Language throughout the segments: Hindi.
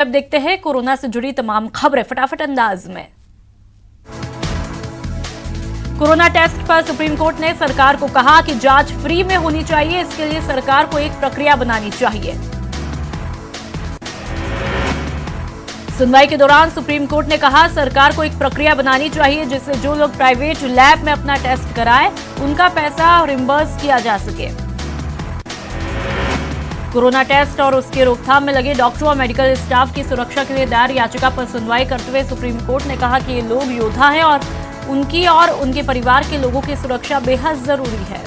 अब देखते हैं कोरोना से जुड़ी तमाम खबरें फटाफट अंदाज में। कोरोना टेस्ट पर सुप्रीम कोर्ट ने सरकार को कहा कि जांच फ्री में होनी चाहिए, इसके लिए सरकार को एक प्रक्रिया बनानी चाहिए। सुनवाई के दौरान सुप्रीम कोर्ट ने कहा सरकार को एक प्रक्रिया बनानी चाहिए जिससे जो लोग प्राइवेट लैब में अपना टेस्ट कराएं उनका पैसा रिम्बर्स किया जा सके। कोरोना टेस्ट और उसके रोकथाम में लगे डॉक्टरों और मेडिकल स्टाफ की सुरक्षा के लिए दायर याचिका पर सुनवाई करते हुए सुप्रीम कोर्ट ने कहा कि ये लोग योद्धा हैं और उनके परिवार के लोगों की सुरक्षा बेहद जरूरी है।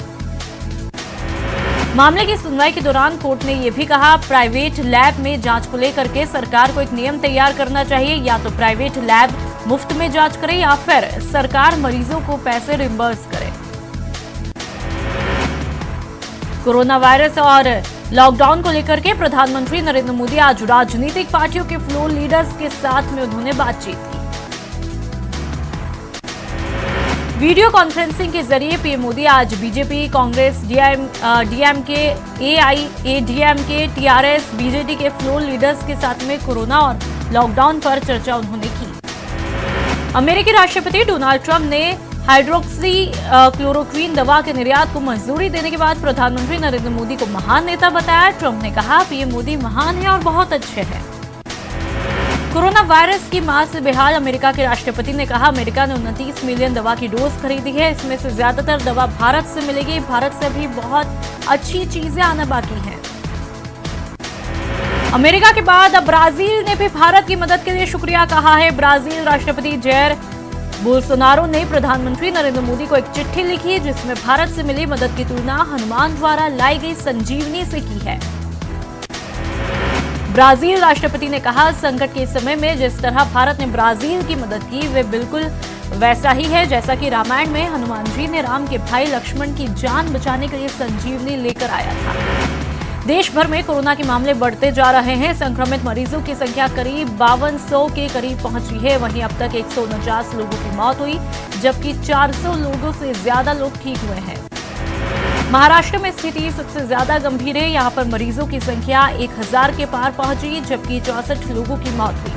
मामले की सुनवाई के दौरान कोर्ट ने यह भी कहा प्राइवेट लैब में जांच को लेकर के सरकार को एक नियम तैयार करना चाहिए, या तो प्राइवेट लैब मुफ्त में जांच करे या फिर सरकार मरीजों को पैसे रिम्बर्स करे। कोरोना वायरस और लॉकडाउन को लेकर के प्रधानमंत्री नरेंद्र मोदी आज राजनीतिक पार्टियों के फ्लोर लीडर्स के साथ में उन्होंने बातचीत की। वीडियो कॉन्फ्रेंसिंग के जरिए पीएम मोदी आज BJP, Congress, DMK, AIADMK, TRS, BJD के फ्लोर लीडर्स के साथ में कोरोना और लॉकडाउन पर चर्चा उन्होंने की। अमेरिकी राष्ट्रपति डोनाल्ड ट्रंप ने हाइड्रोक्सी क्लोरोक्वीन दवा के निर्यात को मंजूरी देने के बाद प्रधानमंत्री नरेंद्र मोदी को महान नेता बताया। ट्रंप ने कहा पीएम मोदी महान है और बहुत अच्छे हैं। कोरोना वायरस की मार से बेहाल अमेरिका के राष्ट्रपति ने कहा अमेरिका ने 29 मिलियन दवा की डोज खरीदी है, इसमें से ज्यादातर दवा भारत से मिलेगी। भारत से भी बहुत अच्छी चीजें आना बाकी हैं। अमेरिका के बाद अब ब्राजील ने भी भारत की मदद के लिए शुक्रिया कहा है। ब्राजील राष्ट्रपति जैर बोल्सोनारो ने प्रधानमंत्री नरेंद्र मोदी को एक चिट्ठी लिखी जिसमें भारत से मिली मदद की तुलना हनुमान द्वारा लाई गई संजीवनी से की है। ब्राजील राष्ट्रपति ने कहा संकट के समय में जिस तरह भारत ने ब्राजील की मदद की वे बिल्कुल वैसा ही है जैसा कि रामायण में हनुमान जी ने राम के भाई लक्ष्मण की जान बचाने के लिए संजीवनी लेकर आया था। देश भर में कोरोना के मामले बढ़ते जा रहे हैं। संक्रमित मरीजों की संख्या करीब 5200 के करीब पहुंची है। वहीं अब तक 149 लोगों की मौत हुई, जबकि 400 लोगों से ज्यादा लोग ठीक हुए हैं। महाराष्ट्र में स्थिति सबसे ज्यादा गंभीर है। यहां पर मरीजों की संख्या 1000 के पार पहुंची, जबकि 64 लोगों की मौत हुई।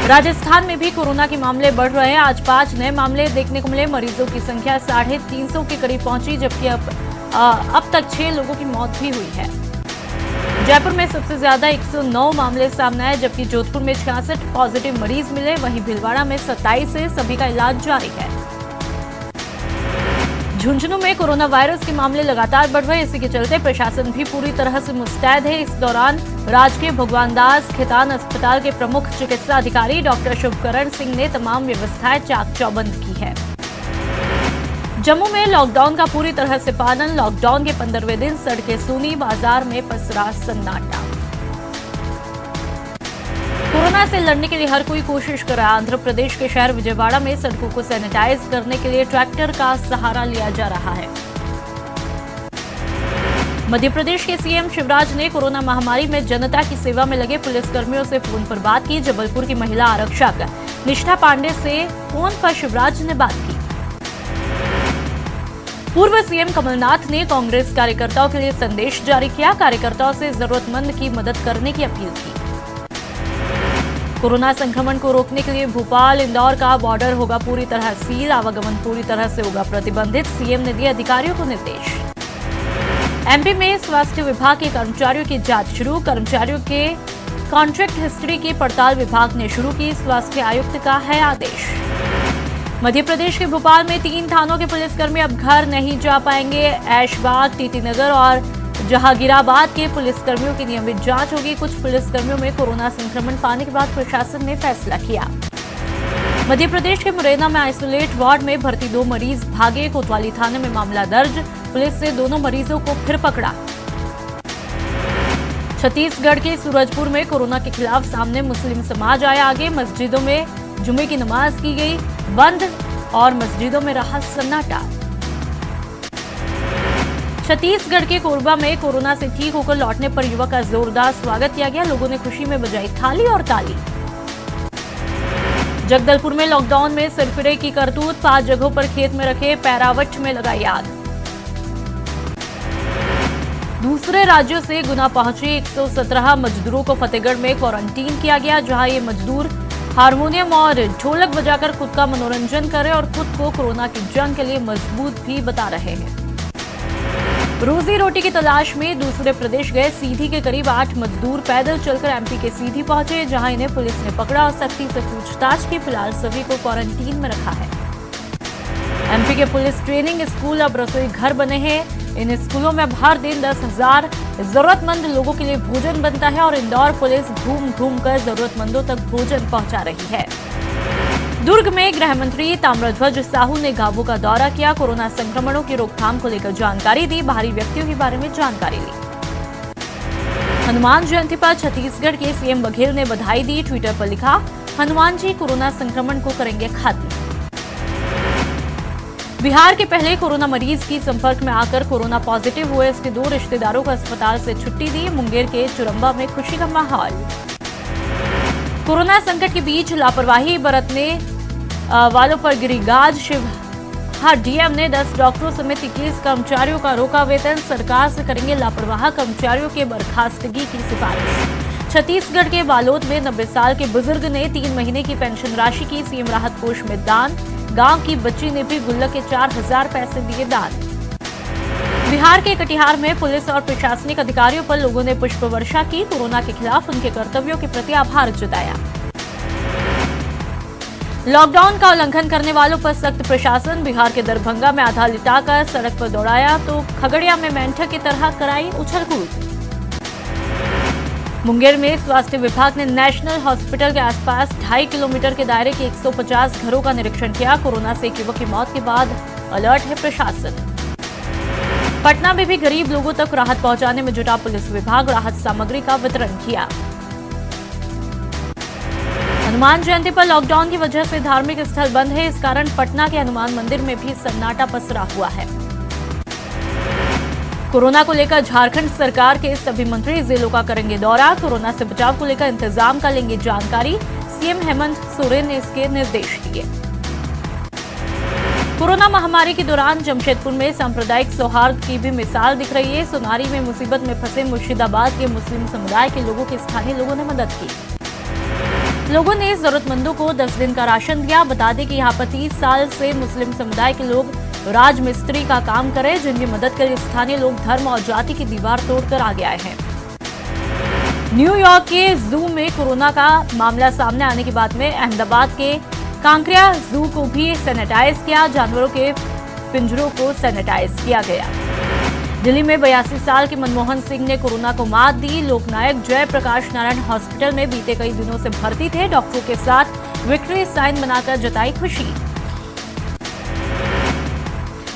राजस्थान में भी कोरोना के मामले बढ़ रहे हैं। आज 5 नए मामले देखने को मिले। मरीजों की संख्या 350 के करीब पहुंची, जबकि अब तक 6 लोगों की मौत भी हुई है। जयपुर में सबसे ज्यादा 109 मामले सामने आए, जबकि जोधपुर में 66 पॉजिटिव मरीज मिले। वहीं भीलवाड़ा में 27 है। सभी का इलाज जारी है। झुंझुनू में कोरोना वायरस के मामले लगातार बढ़ रहे हैं। इसी के चलते प्रशासन भी पूरी तरह से मुस्तैद है। इस दौरान राजकीय भगवान दास खेतान अस्पताल के प्रमुख चिकित्सा अधिकारी डॉक्टर शुभकरण सिंह ने तमाम व्यवस्थाएं चाक चौबंद की है। जम्मू में लॉकडाउन का पूरी तरह से पालन। लॉकडाउन के 15वें दिन सड़कें सूनी, बाजार में पसरा सन्नाटा। कोरोना से लड़ने के लिए हर कोई कोशिश कर रहा है। आंध्र प्रदेश के शहर विजयवाड़ा में सड़कों को सैनिटाइज करने के लिए ट्रैक्टर का सहारा लिया जा रहा है। मध्य प्रदेश के सीएम शिवराज ने कोरोना महामारी में जनता की सेवा में लगे पुलिसकर्मियों से फोन पर बात की। जबलपुर की महिला आरक्षक निष्ठा पांडे से फोन पर शिवराज ने बात की। पूर्व सीएम कमलनाथ ने कांग्रेस कार्यकर्ताओं के लिए संदेश जारी किया। कार्यकर्ताओं से जरूरतमंद की मदद करने की अपील की। कोरोना संक्रमण को रोकने के लिए भोपाल इंदौर का बॉर्डर होगा पूरी तरह सील। आवागमन पूरी तरह से होगा प्रतिबंधित। सीएम ने दिए अधिकारियों को निर्देश। एमपी में स्वास्थ्य विभाग के कर्मचारियों की जांच शुरू। कर्मचारियों के कॉन्ट्रैक्ट हिस्ट्री की पड़ताल विभाग ने शुरू की। स्वास्थ्य आयुक्त का है आदेश। मध्य प्रदेश के भोपाल में 3 थानों के पुलिसकर्मी अब घर नहीं जा पाएंगे। ऐशबाग, टीटी नगर और जहांगीराबाद के पुलिसकर्मियों की नियमित जांच होगी। कुछ पुलिसकर्मियों में कोरोना संक्रमण पाने के बाद प्रशासन ने फैसला किया। मध्य प्रदेश के मुरैना में आइसोलेट वार्ड में भर्ती 2 मरीज भागे। कोतवाली थाने में मामला दर्ज। पुलिस ने दोनों मरीजों को फिर पकड़ा। छत्तीसगढ़ के सूरजपुर में कोरोना के खिलाफ सामने मुस्लिम समाज आया आगे। मस्जिदों में जुमे की नमाज की गई बंद और मस्जिदों में रहा सन्नाटा। छत्तीसगढ़ के कोरबा में कोरोना से ठीक होकर लौटने पर युवक का जोरदार स्वागत किया गया। लोगों ने खुशी में बजाई थाली और ताली। जगदलपुर में लॉकडाउन में सिरफिरे की करतूत। 5 जगहों पर खेत में रखे पैरावट में लगाई आग। दूसरे राज्यों से गुना पहुंचे 117 मजदूरों को फतेहगढ़ में क्वारंटीन किया गया, जहां ये मजदूर हारमोनियम और ढोलक बजाकर खुद का मनोरंजन कर रहे और खुद को कोरोना की जंग के लिए मजबूत भी बता रहे हैं। रोजी रोटी की तलाश में दूसरे प्रदेश गए सीधी के करीब 8 मजदूर पैदल चलकर एमपी के सीधी पहुंचे, जहां इन्हें पुलिस ने पकड़ा और सख्ती से पूछताछ की। फिलहाल सभी को क्वारंटीन में रखा है। एमपी के पुलिस ट्रेनिंग स्कूल अब रसोई घर बने हैं। इन स्कूलों में अब हर दिन 10,000 जरूरतमंद लोगों के लिए भोजन बनता है और इंदौर पुलिस घूम घूम कर जरूरतमंदों तक भोजन पहुंचा रही है। दुर्ग में गृह मंत्री ताम्रध्वज साहू ने गांवों का दौरा किया, कोरोना संक्रमणों की रोकथाम को लेकर जानकारी दी, बाहरी व्यक्तियों के बारे में जानकारी ली। हनुमान जयंती पर छत्तीसगढ़ के सीएम बघेल ने बधाई दी, ट्विटर पर लिखा, हनुमान जी कोरोना संक्रमण को करेंगे खत्म। बिहार के पहले कोरोना मरीज की संपर्क में आकर कोरोना पॉजिटिव हुए इसके 2 रिश्तेदारों को अस्पताल से छुट्टी दी। मुंगेर के चुरंबा में खुशी का माहौल। कोरोना संकट के बीच लापरवाही बरतने वालों पर गिरी गाज। शिवहर डीएम ने 10 डॉक्टरों समेत 21 कर्मचारियों का रोका वेतन, सरकार से करेंगे लापरवाह कर्मचारियों के बर्खास्तगी की सिफारिश। छत्तीसगढ़ के बालोद में 90 साल के बुजुर्ग ने 3 महीने की पेंशन राशि की सीएम राहत कोष में दान। गांव की बच्ची ने भी गुल्लक के 4,000 पैसे दिए दान। बिहार के कटिहार में पुलिस और प्रशासनिक अधिकारियों पर लोगों ने पुष्प वर्षा की, कोरोना के खिलाफ उनके कर्तव्यों के प्रति आभार जताया। लॉकडाउन का उल्लंघन करने वालों पर सख्त प्रशासन। बिहार के दरभंगा में आधा लिटाकर सड़क पर दौड़ाया तो खगड़िया में मेंढक की तरह कराई उछल-कूद। मुंगेर में स्वास्थ्य विभाग ने नेशनल हॉस्पिटल के आसपास 2.5 किलोमीटर के दायरे के 150 घरों का निरीक्षण किया। कोरोना से एक युवक की मौत के बाद अलर्ट है प्रशासन। पटना में भी गरीब लोगों तक राहत पहुंचाने में जुटा पुलिस विभाग, राहत सामग्री का वितरण किया। हनुमान जयंती पर लॉकडाउन की वजह से धार्मिक स्थल बंद है, इस कारण पटना के हनुमान मंदिर में भी सन्नाटा पसरा हुआ है। कोरोना को लेकर झारखंड सरकार के सभी मंत्री जिलों का करेंगे दौरा, कोरोना से बचाव को लेकर इंतजाम का लेंगे जानकारी। सीएम हेमंत सोरेन ने इसके निर्देश दिए। कोरोना महामारी के दौरान जमशेदपुर में सांप्रदायिक सौहार्द की भी मिसाल दिख रही है। सोनारी में मुसीबत में फंसे मुर्शिदाबाद के मुस्लिम समुदाय के लोगों की स्थानीय लोगों ने मदद की। लोगों ने जरूरतमंदों को 10 दिन का राशन दिया। बता दें कि यहाँ पर 30 साल से मुस्लिम समुदाय के लोग राजमिस्त्री का काम करे, जिनकी मदद के लिए स्थानीय लोग धर्म और जाति की दीवार तोड़कर आगे आए हैं। न्यूयॉर्क के जू में कोरोना का मामला सामने आने के बाद में अहमदाबाद के कांकरिया जू को भी सैनिटाइज किया, जानवरों के पिंजरों को सैनिटाइज किया गया। दिल्ली में 82 साल के मनमोहन सिंह ने कोरोना को मात दी। लोकनायक जयप्रकाश नारायण हॉस्पिटल में बीते कई दिनों से भर्ती थे। डॉक्टरों के साथ विक्ट्री साइन बनाकर जताई खुशी।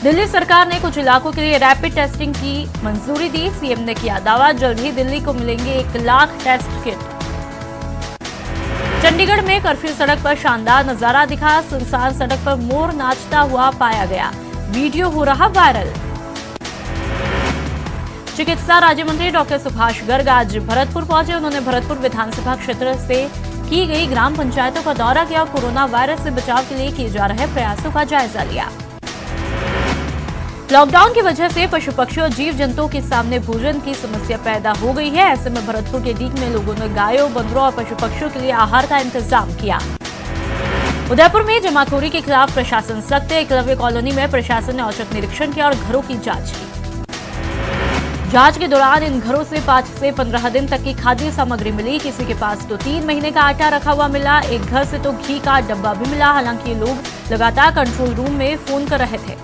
दिल्ली सरकार ने कुछ इलाकों के लिए रैपिड टेस्टिंग की मंजूरी दी। सीएम ने किया दावा, जल्द ही दिल्ली को मिलेंगे 1 लाख टेस्ट किट। चंडीगढ़ में कर्फ्यू सड़क पर शानदार नजारा दिखा। सुनसान सड़क पर मोर नाचता हुआ पाया गया, वीडियो हो रहा वायरल। चिकित्सा राज्य मंत्री डॉक्टर सुभाष गर्ग आज भरतपुर पहुंचे। उन्होंने भरतपुर विधानसभा क्षेत्र से की गई ग्राम पंचायतों का दौरा किया और कोरोना वायरस से बचाव के लिए किए जा रहे प्रयासों का जायजा लिया। लॉकडाउन की वजह से पशु पक्षियों और जीव जंतुओं के सामने भोजन की समस्या पैदा हो गई है। ऐसे में भरतपुर के डीग में लोगों ने गायों, बंदरों और पशु पक्षियों के लिए आहार का इंतजाम किया। उदयपुर में जमाखोरी के खिलाफ प्रशासन सख्त है। एकलव्य कॉलोनी में प्रशासन ने औचक निरीक्षण किया और घरों की जांच की। जांच के दौरान इन घरों से 5 से 15 दिन तक की खाद्य सामग्री मिली। किसी के पास तो 3 महीने का आटा रखा हुआ मिला। एक घर से तो घी का डब्बा भी मिला। हालांकि ये लोग लगातार कंट्रोल रूम में फोन कर रहे थे।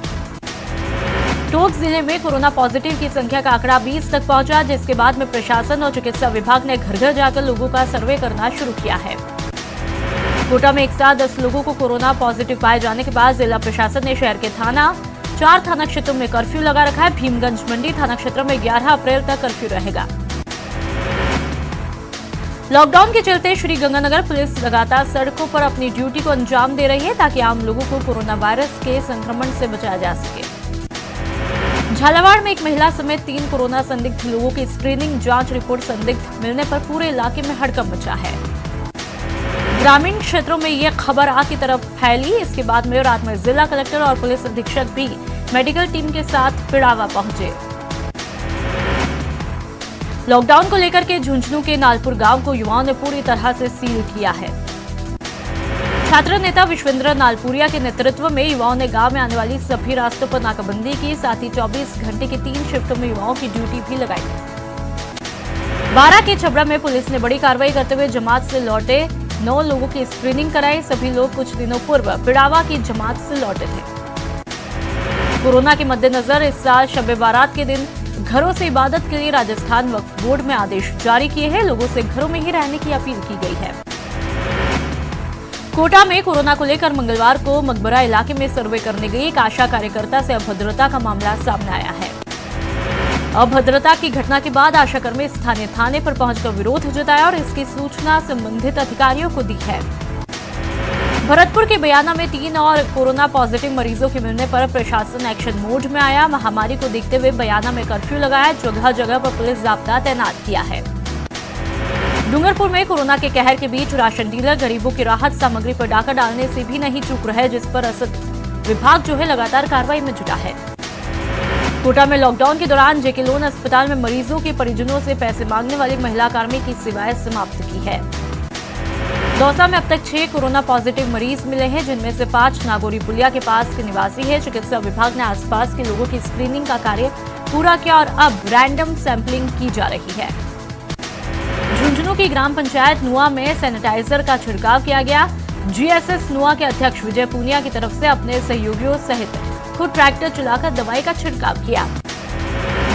टोंक जिले में कोरोना पॉजिटिव की संख्या का आंकड़ा 20 तक पहुंचा, जिसके बाद में प्रशासन और चिकित्सा विभाग ने घर घर जाकर लोगों का सर्वे करना शुरू किया है। कोटा में एक साथ 10 लोगों को कोरोना पॉजिटिव पाए जाने के बाद जिला प्रशासन ने शहर के 4 थाना क्षेत्रों में कर्फ्यू लगा रखा है। भीमगंज मंडी थाना क्षेत्र में 11 अप्रैल तक कर्फ्यू रहेगा। लॉकडाउन के चलते श्रीगंगानगर पुलिस लगातार सड़कों पर अपनी ड्यूटी को अंजाम दे रही है, ताकि आम लोगों को कोरोना वायरस के संक्रमण से बचाया जा सके। झालावाड़ में एक महिला समेत 3 कोरोना संदिग्ध लोगों की स्क्रीनिंग जांच रिपोर्ट संदिग्ध मिलने पर पूरे इलाके में हड़कंप मचा है। ग्रामीण क्षेत्रों में यह खबर आग की तरफ फैली। इसके बाद में रात में जिला कलेक्टर और पुलिस अधीक्षक भी मेडिकल टीम के साथ पिड़ावा पहुंचे। लॉकडाउन को लेकर के झुंझुनू के नालपुर गांव को युवाओं ने पूरी तरह से सील किया है। छात्र नेता विश्वेंद्र नालपुरिया के नेतृत्व में युवाओं ने गांव में आने वाली सभी रास्तों पर नाकाबंदी की, साथ ही 24 घंटे की 3 शिफ्टों में युवाओं की ड्यूटी भी लगाई। 12 के छबड़ा में पुलिस ने बड़ी कार्रवाई करते हुए जमात से लौटे 9 लोगों की स्क्रीनिंग कराई। सभी लोग कुछ दिनों पूर्व पिड़ावा की जमात से लौटे थे। कोरोना के मद्देनजर इस साल शब बारात के दिन घरों से इबादत के लिए राजस्थान वक्फ बोर्ड में आदेश जारी किए हैं। लोगों से घरों में ही रहने की अपील की गई है। कोटा में कोरोना को लेकर मंगलवार को मकबरा इलाके में सर्वे करने गई एक आशा कार्यकर्ता से अभद्रता का मामला सामने आया है। अभद्रता की घटना के बाद आशाकर्मी स्थानीय थाने पर पहुंचकर विरोध जताया और इसकी सूचना संबंधित अधिकारियों को दी है। भरतपुर के बयाना में 3 और कोरोना पॉजिटिव मरीजों के मिलने पर प्रशासन एक्शन मोड में आया। महामारी को देखते हुए बयाना में कर्फ्यू लगाया, जगह जगह पर पुलिस जाब्ता तैनात किया है। डूंगरपुर में कोरोना के कहर के बीच राशन डीलर गरीबों की राहत सामग्री पर डाका डालने से भी नहीं चूक रहे, जिस पर रसद विभाग जो है लगातार कार्रवाई में जुटा है। कोटा में लॉकडाउन के दौरान जेके लोन अस्पताल में मरीजों के परिजनों से पैसे मांगने वाली महिला कर्मी की सेवाएं समाप्त की है। दौसा में अब तक 6 कोरोना पॉजिटिव मरीज मिले हैं, जिनमें से 5 नागौरी पुलिया के पास के निवासी है। चिकित्सा विभाग ने आसपास के लोगों की स्क्रीनिंग का कार्य पूरा किया और अब रैंडम सैंपलिंग की जा रही है। झुंझुनू की ग्राम पंचायत नुआ में सैनिटाइजर का छिड़काव किया गया। जीएसएस नुआ के अध्यक्ष विजय पूनिया की तरफ से अपने सहयोगियों सहित खुद ट्रैक्टर चलाकर दवाई का छिड़काव किया।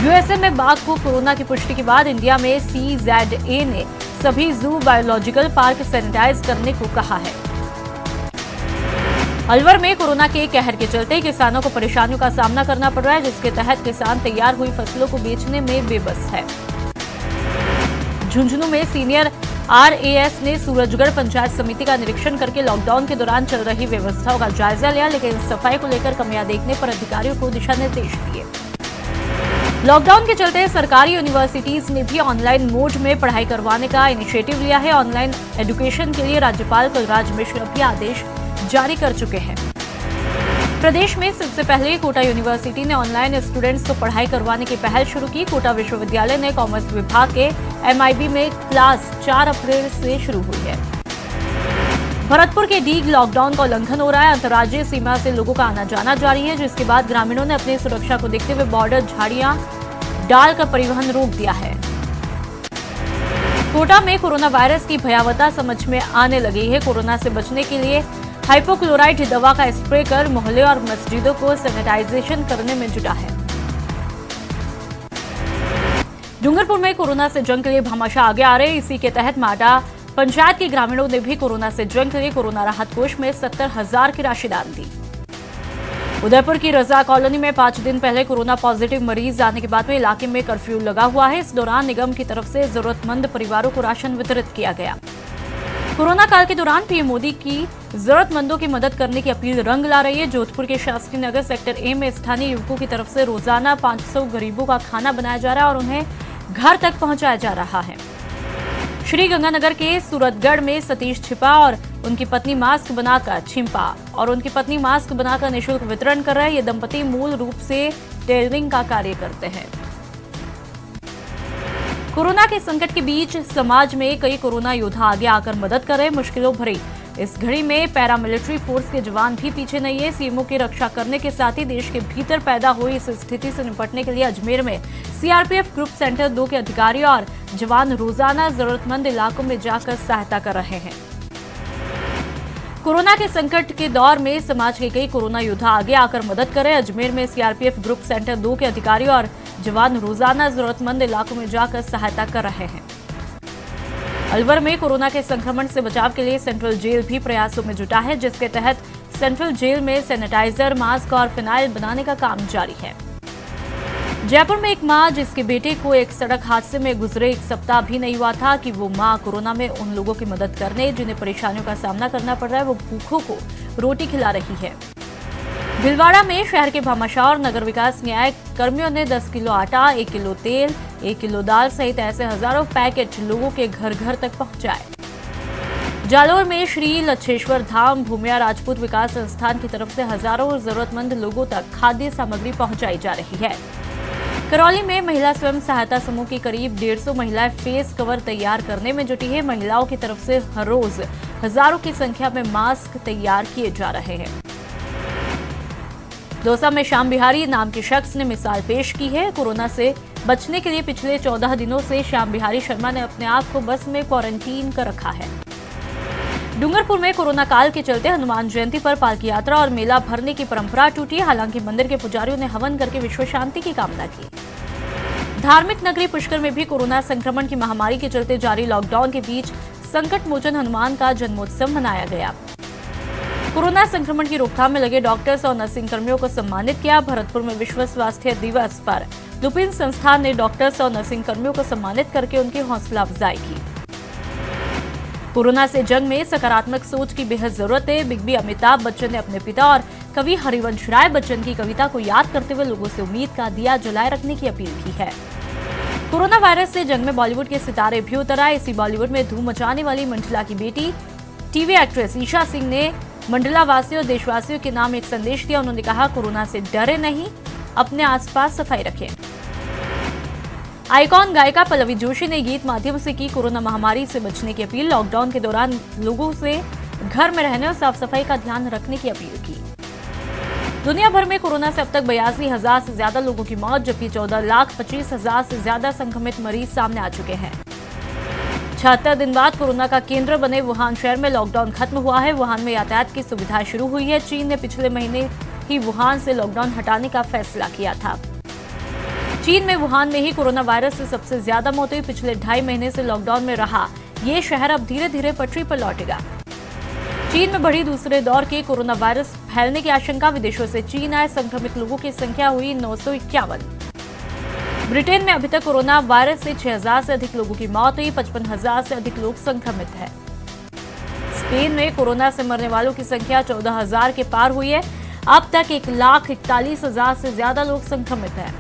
यूएसए में बाघ को कोरोना की पुष्टि के बाद इंडिया में CZA ने सभी जू बायोलॉजिकल पार्क सैनिटाइज करने को कहा है। अलवर में कोरोना के कहर के चलते किसानों को परेशानियों का सामना करना पड़ रहा है, जिसके तहत किसान तैयार हुई फसलों को बेचने में बेबस है। झुंझुनू में सीनियर RAS ने सूरजगढ़ पंचायत समिति का निरीक्षण करके लॉकडाउन के दौरान चल रही व्यवस्थाओं का जायजा लिया, लेकिन सफाई को लेकर कमियां देखने पर अधिकारियों को दिशा निर्देश दिए। लॉकडाउन के चलते सरकारी यूनिवर्सिटीज ने भी ऑनलाइन मोड में पढ़ाई करवाने का इनिशिएटिव लिया है। ऑनलाइन एजुकेशन के लिए राज्यपाल कलराज मिश्र भी आदेश जारी कर चुके हैं। प्रदेश में सबसे पहले कोटा यूनिवर्सिटी ने ऑनलाइन स्टूडेंट्स को पढ़ाई करवाने की पहल शुरू की। कोटा विश्वविद्यालय ने कॉमर्स विभाग के MIB में क्लास 4 अप्रैल से शुरू हुई है। भरतपुर के डीग लॉकडाउन का उल्लंघन हो रहा है। अंतर्राज्यीय सीमा से लोगों का आना जाना जारी है, जिसके बाद ग्रामीणों ने अपनी सुरक्षा को देखते हुए बॉर्डर झाड़ियां डालकर परिवहन रोक दिया है। कोटा में कोरोना वायरस की भयावहता समझ में आने लगी है। कोरोना से बचने के लिए हाइपोक्लोराइड दवा का स्प्रे कर मोहल्ले और मस्जिदों को सैनिटाइजेशन करने में जुटा है। डूंगरपुर में कोरोना से जंग के लिए भामाशाह आगे आ रहे। इसी के तहत माडा पंचायत के ग्रामीणों ने भी कोरोना से जंग के लिए कोरोना राहत कोष में 70,000 की राशि डाल दी। उदयपुर की रजा कॉलोनी में 5 दिन पहले कोरोना पॉजिटिव मरीज आने के बाद में इलाके में कर्फ्यू लगा हुआ है। इस दौरान निगम की तरफ से जरूरतमंद परिवारों को राशन वितरित किया गया। कोरोना काल के दौरान पीएम मोदी की जरूरतमंदों की मदद करने की अपील रंग ला रही है। जोधपुर के शास्त्री नगर सेक्टर A में स्थानीय युवकों की तरफ से रोजाना 500 गरीबों का खाना बनाया जा रहा है और उन्हें घर तक पहुंचाया जा रहा है। श्री गंगानगर के सूरतगढ़ में सतीश छिपा और उनकी पत्नी मास्क बनाकर निःशुल्क वितरण कर रहे हैं। ये दंपति मूल रूप से टेलरिंग का कार्य करते हैं। कोरोना के संकट के बीच समाज में कई कोरोना योद्धा आगे आकर मदद कर रहे हैं। मुश्किलों भरी इस घड़ी में पैरामिलिट्री फोर्स के जवान भी पीछे नहीं है। सीएमओ की रक्षा करने के साथ ही देश के भीतर पैदा हुई इस स्थिति से निपटने के लिए अजमेर में CRPF ग्रुप सेंटर 2 के अधिकारी और जवान रोजाना जरूरतमंद इलाकों में जाकर सहायता कर रहे हैं। कोरोना के संकट के दौर में समाज के कई कोरोना योद्धा आगे आकर मदद कर रहे हैं। अजमेर में CRPF ग्रुप सेंटर 2 के अधिकारी और जवान रोजाना जरूरतमंद इलाकों में जाकर सहायता कर रहे हैं। अलवर में कोरोना के संक्रमण से बचाव के लिए सेंट्रल जेल भी प्रयासों में जुटा है, जिसके तहत सेंट्रल जेल में सैनिटाइजर, मास्क और फिनाइल बनाने का काम जारी है। जयपुर में एक मां जिसके बेटे को एक सड़क हादसे में गुजरे 1 सप्ताह भी नहीं हुआ था कि वो मां कोरोना में उन लोगों की मदद करने जिन्हें परेशानियों का सामना करना पड़ रहा है, वो भूखों को रोटी खिला रही है। भीलवाड़ा में शहर के भामाशाह और नगर विकास न्याय कर्मियों ने 10 किलो आटा, 1 किलो तेल, 1 किलो दाल सहित ऐसे हजारों पैकेट लोगों के घर घर तक पहुंचाए। जालोर में श्री लच्छेश्वर धाम भूमिया राजपूत विकास संस्थान की तरफ से हजारों जरूरतमंद लोगों तक खाद्य सामग्री पहुंचाई जा रही है। करौली में महिला स्वयं सहायता समूह की करीब 150 महिलाएं फेस कवर तैयार करने में जुटी है। महिलाओं की तरफ से हर रोज हजारों की संख्या में मास्क तैयार किए जा रहे हैं। दौसा में श्याम बिहारी नाम के शख्स ने मिसाल पेश की है। कोरोना से बचने के लिए पिछले 14 दिनों से श्याम बिहारी शर्मा ने अपने आप को बस में क्वारंटीन कर रखा है। डूंगरपुर में कोरोना काल के चलते हनुमान जयंती पर पालकी यात्रा और मेला भरने की परंपरा टूटी। हालांकि मंदिर के पुजारियों ने हवन करके विश्व शांति की कामना की। धार्मिक नगरी पुष्कर में भी कोरोना संक्रमण की महामारी के चलते जारी लॉकडाउन के बीच संकट मोचन हनुमान का जन्मोत्सव मनाया गया। कोरोना संक्रमण की रोकथाम में लगे डॉक्टर्स और नर्सिंग कर्मियों को सम्मानित किया। भरतपुर में विश्व स्वास्थ्य दिवस पर लुपिन संस्थान ने डॉक्टर्स और नर्सिंग कर्मियों को सम्मानित करके उनकी हौसला अफजाई की। कोरोना से जंग में सकारात्मक सोच की बेहद जरूरत है। बिग बी अमिताभ बच्चन ने अपने पिता और कवि हरिवंश राय बच्चन की कविता को याद करते हुए लोगों से उम्मीद का दिया जलाए रखने की अपील की है। कोरोना वायरस से जंग में बॉलीवुड के सितारे भी उतर आए। इसी बॉलीवुड में धूम मचाने वाली मंडला की बेटी टीवी एक्ट्रेस ईशा सिंह ने मंडला वासियों और देशवासियों के नाम एक संदेश दिया। उन्होंने कहा, कोरोना से डरे नहीं, अपने आसपास सफाई रखें। आइकॉन गायिका पल्लवी जोशी ने गीत माध्यम से की कोरोना महामारी से बचने की अपील। लॉकडाउन के दौरान लोगों से घर में रहने और साफ सफाई का ध्यान रखने की अपील की। दुनिया भर में कोरोना से अब तक 82,000 से ज्यादा लोगों की मौत, जबकि 14,25,000 से ज्यादा संक्रमित मरीज सामने आ चुके हैं। 76 दिन बाद कोरोना का केंद्र बने वुहान शहर में लॉकडाउन खत्म हुआ है। वुहान में यातायात की सुविधाएं शुरू हुई है। चीन ने पिछले महीने ही वुहान से लॉकडाउन हटाने का फैसला किया था। चीन में वुहान में ही कोरोना वायरस से सबसे ज्यादा मौत हुई। पिछले 2.5 महीने से लॉकडाउन में रहा ये शहर अब धीरे धीरे पटरी पर लौटेगा। चीन में बढ़ी दूसरे दौर के कोरोना वायरस फैलने की आशंका। विदेशों से चीन आए संक्रमित लोगों की संख्या हुई 951। ब्रिटेन में अभी तक कोरोना वायरस से 6,000 से अधिक लोगों की मौत हुई। 55,000 से अधिक लोग संक्रमित हैं। स्पेन में कोरोना से मरने वालों की संख्या 14,000 के पार हुई है। अब तक 1,41,000 से ज्यादा लोग संक्रमित हैं।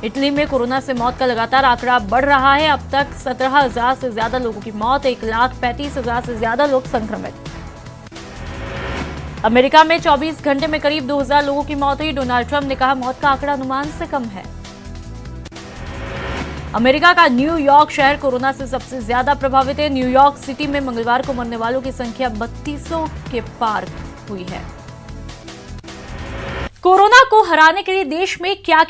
इटली में कोरोना से मौत का लगातार आंकड़ा बढ़ रहा है। अब तक 17,000 से ज्यादा लोगों की मौत, 1,35,000 से ज्यादा लोग संक्रमित। अमेरिका में 24 घंटे में करीब 2,000 लोगों की मौत हुई। डोनाल्ड ट्रंप ने कहा, मौत का आंकड़ा अनुमान से कम है। अमेरिका का न्यूयॉर्क शहर कोरोना से सबसे ज्यादा प्रभावित है। न्यूयॉर्क सिटी में मंगलवार को मरने वालों की संख्या 3200 के पार हुई है। कोरोना को हराने के लिए देश में क्या